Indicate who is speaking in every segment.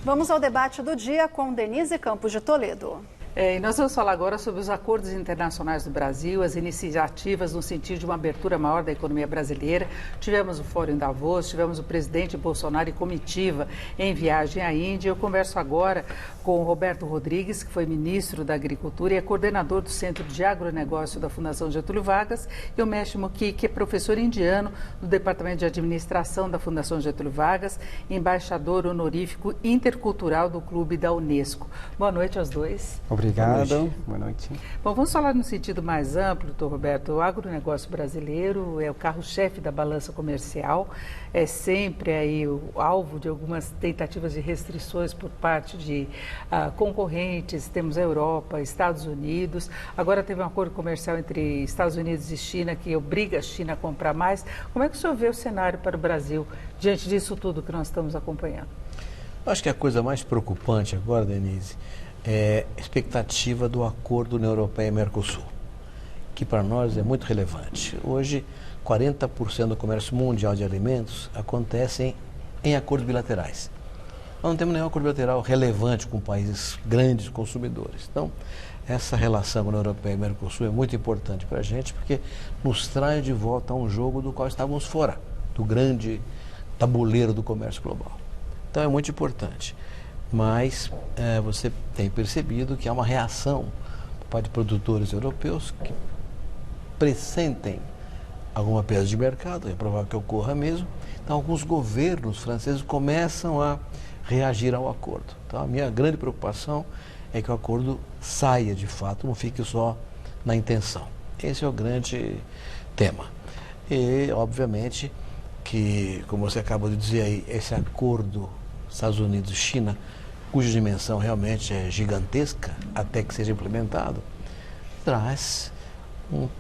Speaker 1: Vamos ao debate do dia com Denise Campos de Toledo.
Speaker 2: E nós vamos falar agora sobre os acordos internacionais do Brasil, as iniciativas no sentido de uma abertura maior da economia brasileira. Tivemos o Fórum em Davos, tivemos o presidente Bolsonaro e comitiva em viagem à Índia. Eu converso agora com o Roberto Rodrigues, que foi ministro da Agricultura e é coordenador do Centro de Agronegócio da Fundação Getúlio Vargas, e o Mesh Mukhi, que é professor indiano do Departamento de Administração da Fundação Getúlio Vargas, embaixador honorífico intercultural do Clube da Unesco. Boa noite aos dois.
Speaker 3: Obrigado. Boa noite.
Speaker 2: Bom, vamos falar no sentido mais amplo, doutor Roberto. O agronegócio brasileiro é o carro-chefe da balança comercial, é sempre aí o alvo de algumas tentativas de restrições por parte de concorrentes. Temos a Europa, Estados Unidos. Agora teve um acordo comercial entre Estados Unidos e China que obriga a China a comprar mais. Como é que o senhor vê o cenário para o Brasil diante disso tudo que nós estamos acompanhando?
Speaker 4: Acho que a coisa mais preocupante agora, Denise, é a expectativa do acordo União Europeia e Mercosul, que para nós é muito relevante. Hoje, 40% do comércio mundial de alimentos acontecem em acordos bilaterais. Nós não temos nenhum acordo bilateral relevante com países grandes consumidores. Então, essa relação com a União Europeia e Mercosul é muito importante para a gente, porque nos traz de volta a um jogo do qual estávamos fora, do grande tabuleiro do comércio global. Então, é muito importante. Mas você tem percebido que há uma reação por parte de produtores europeus que pressentem alguma perda de mercado, é provável que ocorra mesmo. Então, alguns governos franceses começam a reagir ao acordo. Então, a minha grande preocupação é que o acordo saia de fato, não fique só na intenção. Esse é o grande tema. E, obviamente, que, como você acabou de dizer aí, esse acordo Estados Unidos-China, cuja dimensão realmente é gigantesca, até que seja implementado, traz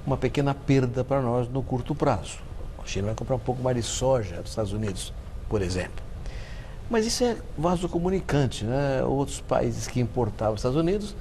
Speaker 4: uma pequena perda para nós no curto prazo. A China vai comprar um pouco mais de soja dos Estados Unidos, por exemplo. Mas isso é vaso comunicante, né? Outros países que importavam dos Estados Unidos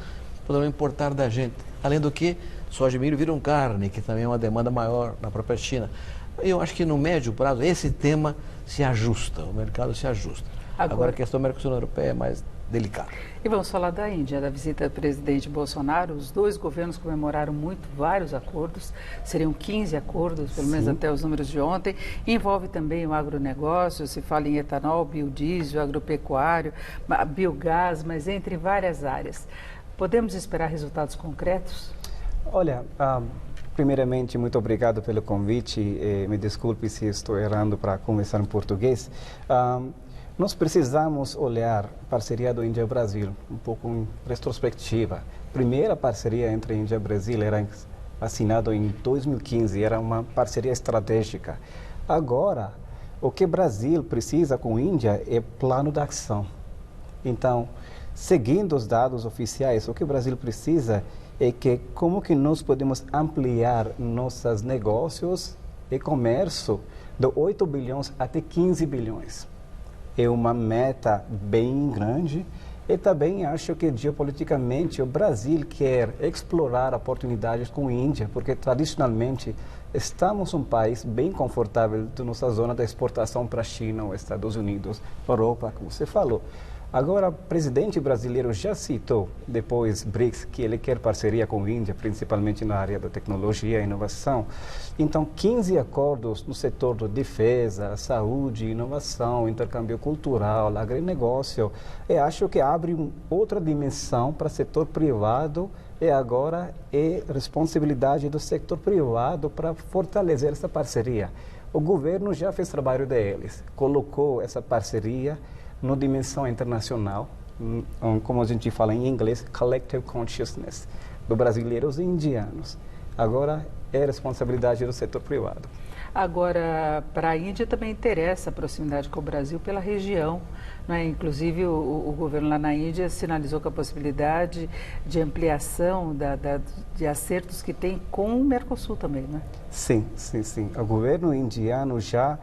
Speaker 4: poderão importar da gente. Além do que, soja e milho viram carne, que também é uma demanda maior na própria China. Eu acho que no médio prazo esse tema se ajusta, o mercado se ajusta. Agora a questão da Mercosul Europeia é mais delicada.
Speaker 2: E vamos falar da Índia, da visita do presidente Bolsonaro. Os dois governos comemoraram vários acordos, seriam 15 acordos, pelo menos até os números de ontem. Envolve também o agronegócio, se fala em etanol, biodiesel, agropecuário, biogás, mas entre várias áreas. Podemos esperar resultados concretos?
Speaker 3: Olha, primeiramente, muito obrigado pelo convite. Me desculpe se estou errando para conversar em português. Nós precisamos olhar a parceria do Índia-Brasil um pouco em retrospectiva. A primeira parceria entre Índia e Brasil era assinada em 2015, era uma parceria estratégica. Agora, o que o Brasil precisa com a Índia é plano de ação. Então, seguindo os dados oficiais, o que o Brasil precisa é que como que nós podemos ampliar nossos negócios e comércio de 8 bilhões até 15 bilhões. É uma meta bem grande e também acho que geopoliticamente o Brasil quer explorar oportunidades com a Índia, porque tradicionalmente estamos um país bem confortável da nossa zona da exportação para a China, os Estados Unidos, Europa, como você falou. Agora, o presidente brasileiro já citou, depois BRICS, que ele quer parceria com a Índia, principalmente na área da tecnologia e inovação. Então, 15 acordos no setor da defesa, saúde, inovação, intercâmbio cultural, agronegócio. Eu acho que abre outra dimensão para o setor privado e agora é responsabilidade do setor privado para fortalecer essa parceria. O governo já fez trabalho deles, colocou essa parceria na dimensão internacional, como a gente fala em inglês, collective consciousness, dos brasileiros e indianos. Agora é responsabilidade do setor privado.
Speaker 2: Agora, para a Índia também interessa a proximidade com o Brasil pela região, não é? Inclusive o governo lá na Índia sinalizou com a possibilidade de ampliação de acertos que tem com o Mercosul também, não é?
Speaker 3: Sim. O governo indiano já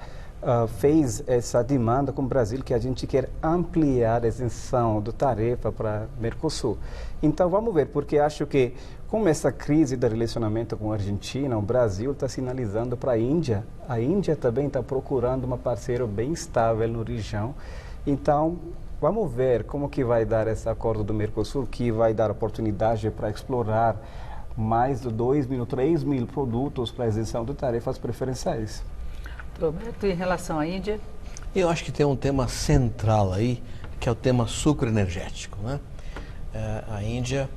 Speaker 3: fez essa demanda com o Brasil, que a gente quer ampliar a isenção da tarifa para o Mercosul. Então, vamos ver, porque acho que com essa crise do relacionamento com a Argentina, o Brasil está sinalizando para a Índia também está procurando uma parceira bem estável na região. Então, vamos ver como que vai dar esse acordo do Mercosul, que vai dar oportunidade para explorar mais de 3 mil produtos para isenção de tarifas preferenciais.
Speaker 2: Roberto, em relação à Índia?
Speaker 4: Eu acho que tem um tema central aí, que é o tema sucro energético, né? A Índia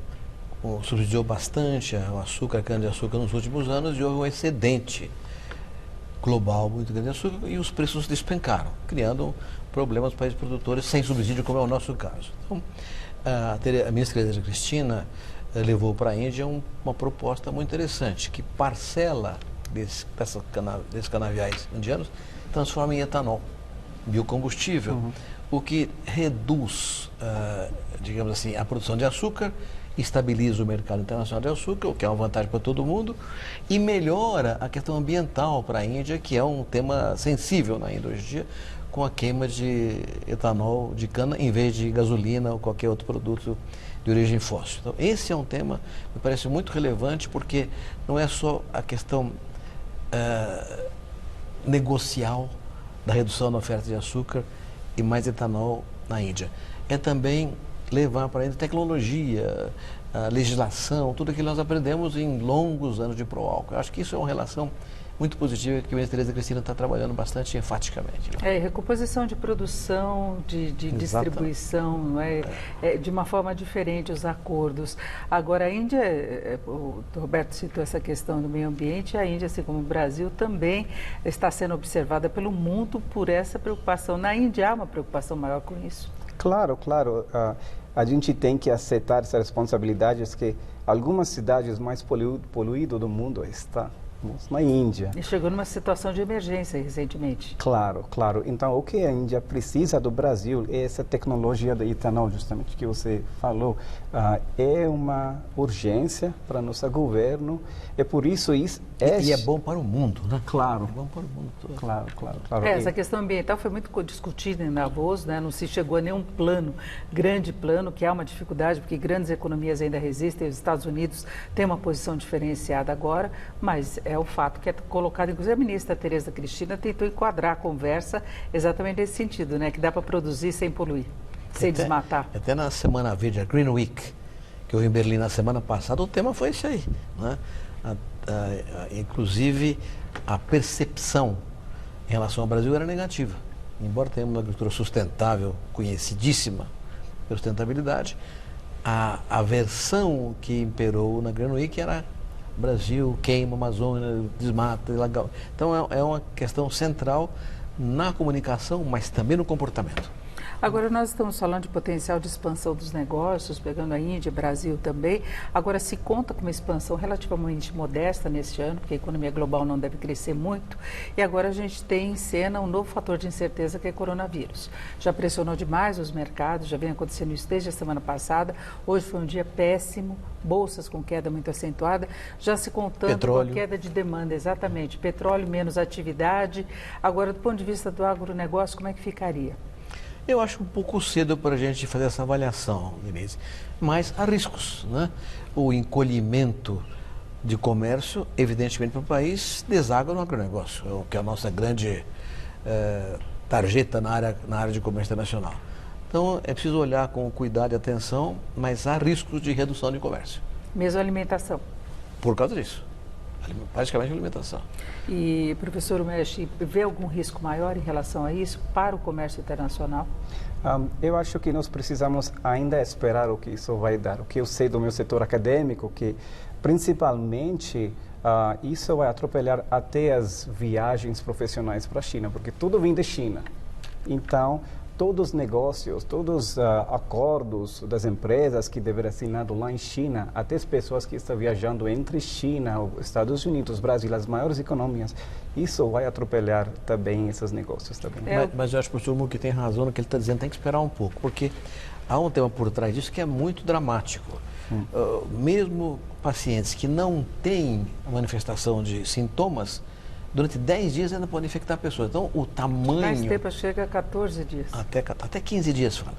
Speaker 4: subsidiou bastante o açúcar, a cana-de-açúcar nos últimos anos e houve um excedente global muito grande de açúcar e os preços despencaram, criando problemas para os países produtores sem subsídio, como é o nosso caso. Então, a ministra Tereza Cristina levou para a Índia uma proposta muito interessante, que parcela desses canaviais indianos transforma em etanol, biocombustível, o que reduz, digamos assim, a produção de açúcar, estabiliza o mercado internacional de açúcar, o que é uma vantagem para todo mundo, e melhora a questão ambiental para a Índia, que é um tema sensível na Índia hoje em dia, com a queima de etanol de cana em vez de gasolina ou qualquer outro produto de origem fóssil. Então, esse é um tema que me parece muito relevante, porque não é só a questão negocial da redução da oferta de açúcar e mais etanol na Índia. É também levar para a Índia tecnologia, a legislação, tudo aquilo que nós aprendemos em longos anos de Proálcool. Eu acho que isso é uma relação muito positiva que a ministra Tereza Cristina está trabalhando bastante enfaticamente.
Speaker 2: Recomposição de produção, de distribuição, não é? De uma forma diferente os acordos. Agora, a Índia, o Roberto citou essa questão do meio ambiente, a Índia, assim como o Brasil, também está sendo observada pelo mundo por essa preocupação. Na Índia há uma preocupação maior com isso?
Speaker 3: Claro, claro. A gente tem que aceitar essa responsabilidade, que algumas cidades mais poluídas do mundo estão na Índia.
Speaker 2: E chegou numa situação de emergência recentemente.
Speaker 3: Claro, claro. Então, o que a Índia precisa do Brasil é essa tecnologia do etanol, justamente, que você falou. É uma urgência para nosso governo. É por isso... E
Speaker 4: é bom para o mundo, né?
Speaker 3: Claro.
Speaker 4: É bom para o mundo todo.
Speaker 3: Claro, claro, claro.
Speaker 2: Essa questão ambiental foi muito discutida em Davos, né? Não se chegou a nenhum grande plano, que há uma dificuldade, porque grandes economias ainda resistem. Os Estados Unidos têm uma posição diferenciada agora, mas é o fato que é colocado, inclusive a ministra Tereza Cristina tentou enquadrar a conversa exatamente nesse sentido, né? Que dá para produzir sem poluir, sem desmatar.
Speaker 4: Até na Semana Verde, a Green Week, que houve em Berlim na semana passada, o tema foi esse aí, né? Inclusive, a percepção em relação ao Brasil era negativa. Embora tenha uma agricultura sustentável, conhecidíssima pela sustentabilidade, a versão que imperou na Green Week era Brasil queima, Amazônia, desmata, ilegal. Então é uma questão central na comunicação, mas também no comportamento.
Speaker 2: Agora, nós estamos falando de potencial de expansão dos negócios, pegando a Índia, Brasil também. Agora, se conta com uma expansão relativamente modesta neste ano, porque a economia global não deve crescer muito. E agora a gente tem em cena um novo fator de incerteza, que é o coronavírus. Já pressionou demais os mercados, já vem acontecendo isso desde a semana passada. Hoje foi um dia péssimo, bolsas com queda muito acentuada, já se contando
Speaker 4: petróleo.
Speaker 2: Com a queda de demanda, exatamente. Petróleo, menos atividade. Agora, do ponto de vista do agronegócio, como é que ficaria?
Speaker 4: Eu acho um pouco cedo para a gente fazer essa avaliação, Denise, mas há riscos, né? O encolhimento de comércio, evidentemente, para o país, deságua no agronegócio, que é a nossa grande tarjeta na área de comércio internacional. Então, é preciso olhar com cuidado e atenção, mas há riscos de redução de comércio.
Speaker 2: Mesmo a alimentação?
Speaker 4: Por causa disso. Praticamente alimentação.
Speaker 2: E, professor Umeshi, vê algum risco maior em relação a isso para o comércio internacional?
Speaker 3: Eu acho que nós precisamos ainda esperar o que isso vai dar. O que eu sei do meu setor acadêmico, que principalmente isso vai atropelar até as viagens profissionais para a China, porque tudo vem da China. Então, todos os negócios, todos os acordos das empresas que deveriam assinado lá em China, até as pessoas que estão viajando entre China, Estados Unidos, Brasil, as maiores economias, isso vai atropelar também esses negócios também.
Speaker 4: Mas eu acho que o professor Muki tem razão no que ele está dizendo, tem que esperar um pouco, porque há um tema por trás disso que é muito dramático. Mesmo pacientes que não têm manifestação de sintomas, durante 10 dias ainda pode infectar a pessoa. Então, o tamanho...
Speaker 2: Mais tempo, chega a 14 dias.
Speaker 4: Até 15 dias, fala.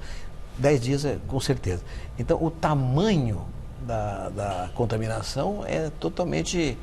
Speaker 4: 10 dias, com certeza. Então, o tamanho da contaminação é totalmente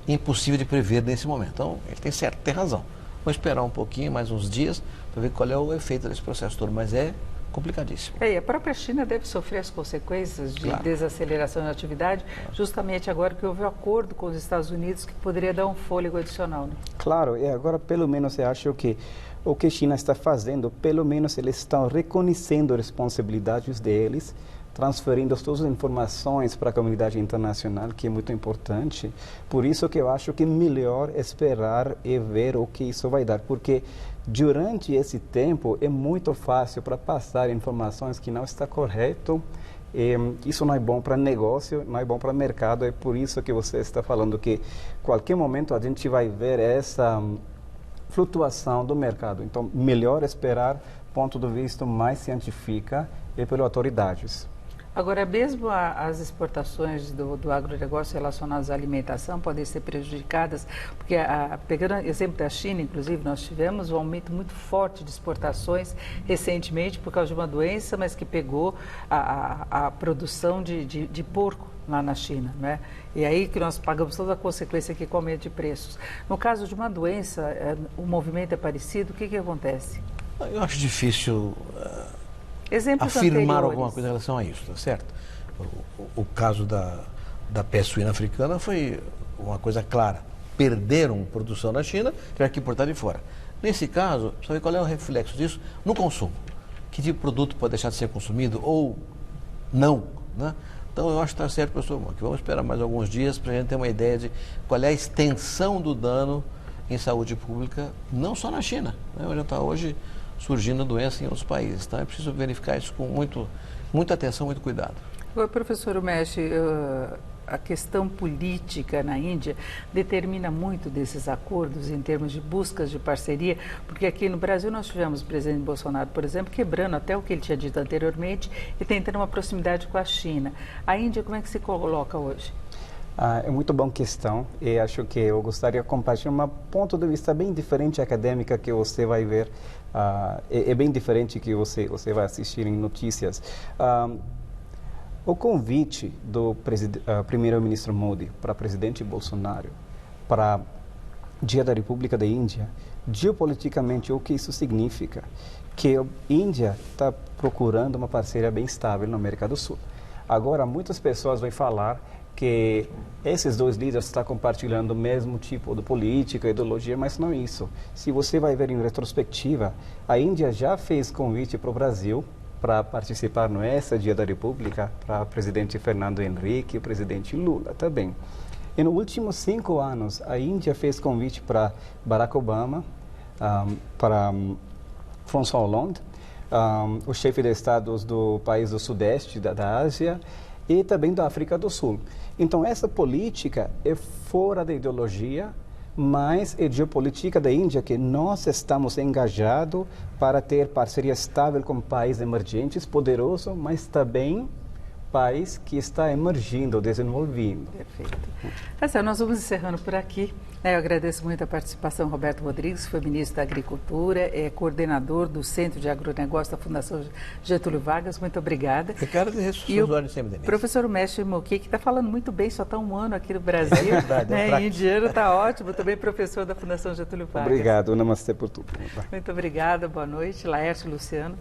Speaker 4: impossível de prever nesse momento. Então, ele tem razão. Vamos esperar um pouquinho, mais uns dias, para ver qual é o efeito desse processo todo. Mas é complicadíssimo.
Speaker 2: E a própria China deve sofrer as consequências de
Speaker 4: Claro.
Speaker 2: desaceleração da atividade, justamente agora que houve um acordo com os Estados Unidos que poderia dar um fôlego adicional, né?
Speaker 3: Claro, e agora pelo menos eu acho que o que a China está fazendo, pelo menos eles estão reconhecendo responsabilidades deles, transferindo todas as informações para a comunidade internacional, que é muito importante. Por isso que eu acho que é melhor esperar e ver o que isso vai dar, porque durante esse tempo é muito fácil para passar informações que não está correto. E isso não é bom para negócio, não é bom para mercado. É por isso que você está falando que qualquer momento a gente vai ver essa flutuação do mercado. Então, melhor esperar ponto de vista mais científico e pelas autoridades.
Speaker 2: Agora, mesmo as exportações do agronegócio relacionadas à alimentação podem ser prejudicadas, porque, pegando o exemplo da China, inclusive, nós tivemos um aumento muito forte de exportações recentemente por causa de uma doença, mas que pegou a produção de porco lá na China, né? E aí que nós pagamos toda a consequência aqui com o aumento de preços. No caso de uma doença, o movimento é parecido, o que acontece?
Speaker 4: Eu acho difícil
Speaker 2: Exemplos
Speaker 4: afirmar
Speaker 2: anteriores.
Speaker 4: alguma coisa em relação a isso, tá certo? O caso da peste suína africana foi uma coisa clara. Perderam produção na China, tiveram que importar de fora. Nesse caso, você ver qual é o reflexo disso no consumo. Que tipo de produto pode deixar de ser consumido ou não, né? Então, eu acho que está certo, professor, que vamos esperar mais alguns dias para a gente ter uma ideia de qual é a extensão do dano em saúde pública, não só na China, né? Onde está hoje surgindo doença em outros países. Então, é preciso verificar isso com muita atenção, muito cuidado.
Speaker 2: Agora, professor Mesh, a questão política na Índia determina muito desses acordos em termos de buscas de parceria, porque aqui no Brasil nós tivemos o presidente Bolsonaro, por exemplo, quebrando até o que ele tinha dito anteriormente e tentando uma proximidade com a China. A Índia, como é que se coloca hoje?
Speaker 3: É muito boa questão e acho que eu gostaria de compartilhar um ponto de vista bem diferente acadêmica que você vai ver. É bem diferente que você vai assistir em notícias. O convite do primeiro-ministro Modi para o presidente Bolsonaro para Dia da República da Índia, geopoliticamente, o que isso significa? Que a Índia está procurando uma parceria bem estável na América do Sul. Agora, muitas pessoas vão falar que esses dois líderes estão compartilhando o mesmo tipo de política, ideologia, mas não é isso. Se você vai ver em retrospectiva, a Índia já fez convite para o Brasil para participar nesse Dia da República, para o presidente Fernando Henrique e o presidente Lula também. E nos últimos 5 anos, a Índia fez convite para Barack Obama, para François Hollande, o chefe de estados do país do Sudeste da Ásia e também da África do Sul. Então, essa política é fora da ideologia, mas é geopolítica da Índia que nós estamos engajados para ter parceria estável com países emergentes, poderosos, mas também país que está emergindo, desenvolvendo.
Speaker 2: Perfeito. Assim, nós vamos encerrando por aqui. Eu agradeço muito a participação do Roberto Rodrigues, que foi ministro da Agricultura, é coordenador do Centro de Agronegócio da Fundação Getúlio Vargas. Muito obrigada.
Speaker 4: Ricardo, e o
Speaker 2: professor Mesh Moki, que está falando muito bem, só está um ano aqui no Brasil.
Speaker 4: É verdade,
Speaker 2: né? Indiano está ótimo, também professor da Fundação Getúlio Vargas.
Speaker 3: Obrigado, namastê por tudo.
Speaker 2: Muito obrigada, boa noite. Laércio Luciano.